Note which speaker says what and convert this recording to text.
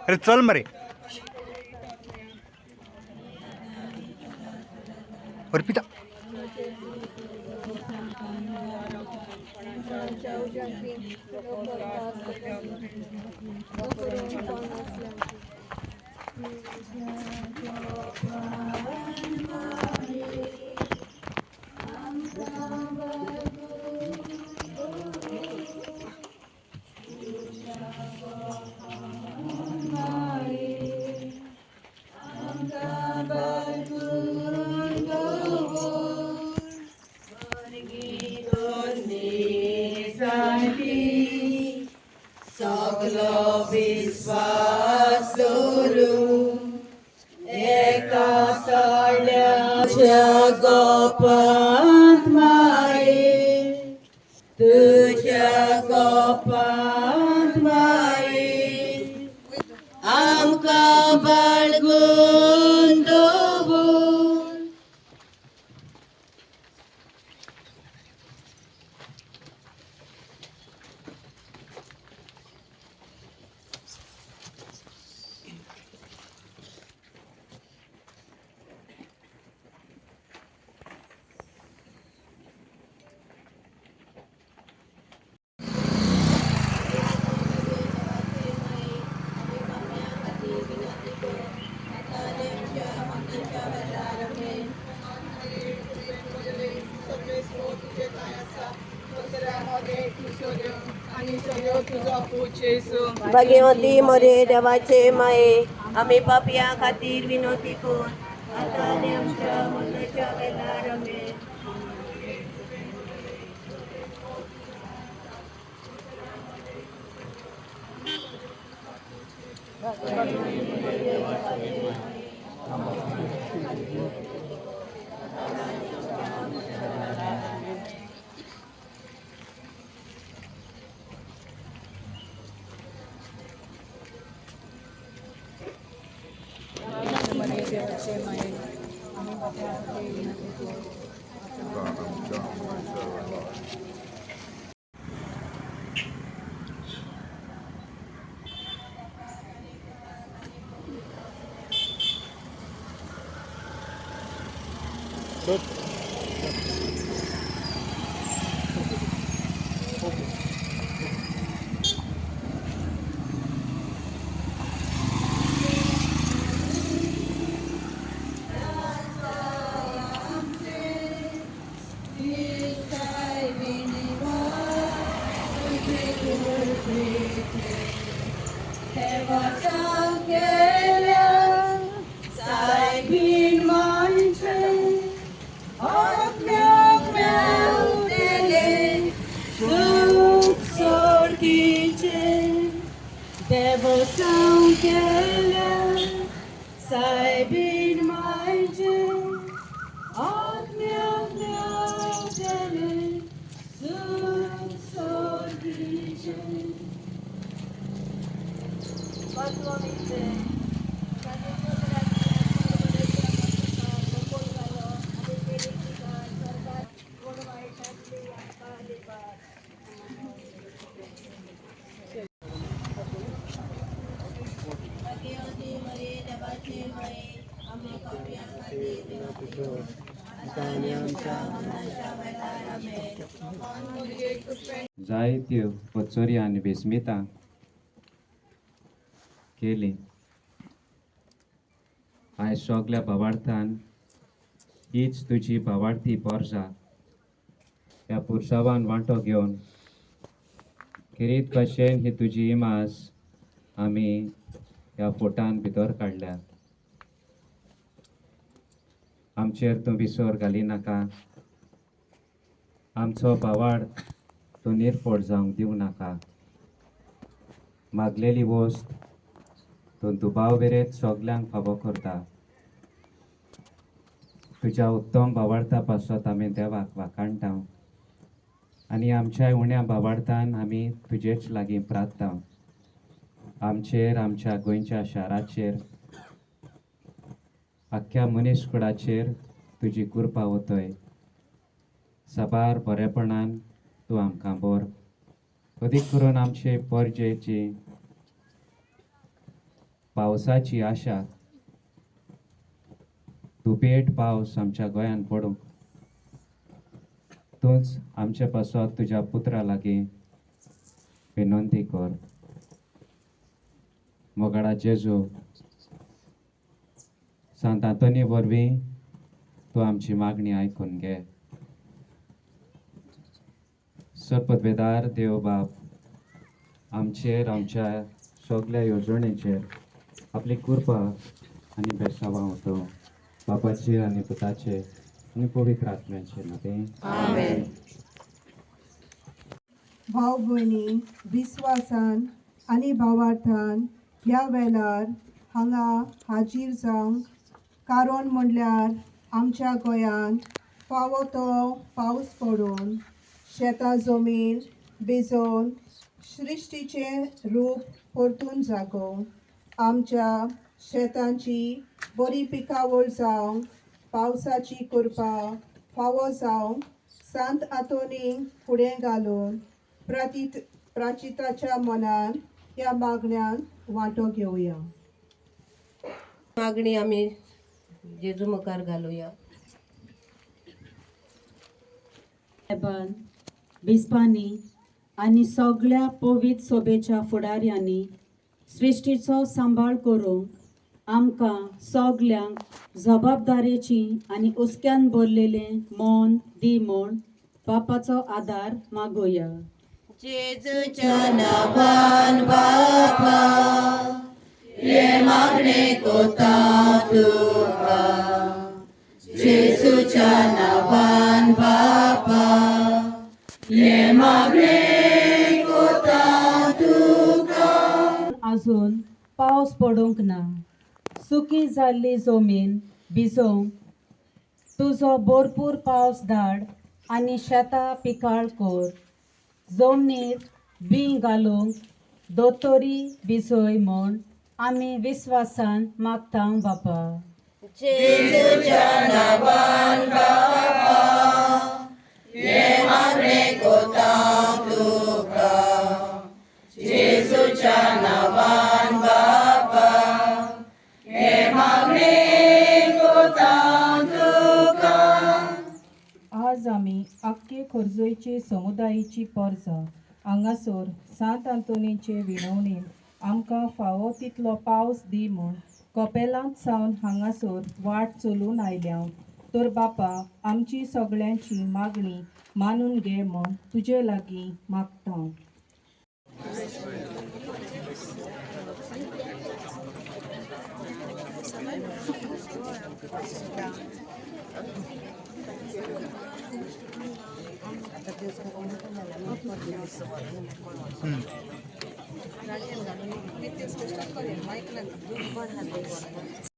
Speaker 1: अरे चल मरे अर्पिता
Speaker 2: सगलो विश्वास दवरून एका सड्याच्या गोपांत माये तुझ्या गोपांत माये आमकां बाळगून दवर.
Speaker 3: भगवती मोरे देवाचे माये आम्ही पापिया खातीर विनोती कोण आता आनी आमच्या मरणाच्या वेळार आमेन.
Speaker 2: Devoção que ela saibin maide atmya dele suk sorgije.
Speaker 4: जायत्यो पचोरी आनी बेस्मितां केली. आयज सगल्या भावार्थान हीच तुजी भावार्थी पोरजा ह्या पुरसावान वांटो घेवन किरीत भाशेन ही तुजी इमाज आमी ह्या फोटान भितर काडल्या. आमचेर तूं विसर घालिनाका, आमचो भावार्थ तूं निर्फोड जावंक दिवं नाका. मागलेली वस्त तूं दुबाव वेरेत सगल्यांक फावो करता. तुज्या उत्तम भावार्था पासत आमी देवाक वाखाणटा आनी आमच्या उण्या भावार्थान आमी तुजेच लागीं प्रार्थता. आमचेर, आमच्या गोंयच्या शाराचेर, आख्ख्या मनीसकुळाचेर तुजी कृपा वतय. साबार बरेपणान तूं आमकां बोर. अदीक करून आमचे परजेची पावसाची आशा दुपेट पावस आमच्या गोंयान पडूं तूंच आमचे पासत तुज्या पुत्रा लागीं विनंती कर. मोगाडा जेजू सांत आंतोनी वरवीं तूं आमची मागणी आयकून घे. सरपदवेदार देव बाप आमचेर आमच्या सगळ्या येवजणेचेर आपली कृपा आनी बेसांव तो बापाचेर आनी पुताचेर आनी पवित्र आत्म्याचेर नाते.
Speaker 3: आमेन.
Speaker 2: भाव भयणी विस्वासान आनी भावार्थान ह्या वेळार हांगा हाजीर जावंक कारण म्हणल्यार आमच्या गोंयांत फावो तो पावस पडून शेतां जमीन भिजोवन सृश्टीचें रूप परतून जागो आमच्या शेतांची बरी पिकावळ जावंक पावसाची कृपा फावो जावंक सांत आंतोनीक फुडें घालून प्राचिताच्या मनान ह्या मागण्यान वांटो घेवया.
Speaker 3: मागणी आमी जेजू मुखार घालुया.
Speaker 1: साहेबान बिस्पांनी आनी सगळ्या पवित्र सोबेच्या फुडाऱ्यांनी सृश्टीचो सांबाळ करूंक आमकां सगल्यांक जबाबदारेची आनी उस्क्यान भरलेलें मन दी म्हूण बापाचो आदार मागुया.
Speaker 3: जेजूच्या नांवान बापा हे मागणे कोता तुका. जेजूच्या नांवान बापा हे मागणे कोता तुका.
Speaker 1: अजून पावस पडूंक ना. सुकी जाल्ली जमीन भिजोवंक तुजो भरपूर पावस धाड आनी शेतां पिकाळ कर. जमनीर बी घालूंक दोतोरी भिजय म्हूण आमी विस्वासान मागता बापा.
Speaker 3: जेजूच्या नांवान बापा हे मागणे कोता तुका. जेजूच्या नांवान बापा हे मागणे कोता तुका.
Speaker 1: आज आमी आख्खे खोर्जोयचे समुदायाची पर्ज हांगासर सांत आंतोनीचे विनवणेन आमकां फावो तितलो पावस दी म्हूण कपेलांत सावन हांगासर वाट चलून आयल्या. तर बापा आमची सगळ्यांची मागणी मानून घे म्हूण तुजे लागीं मागता.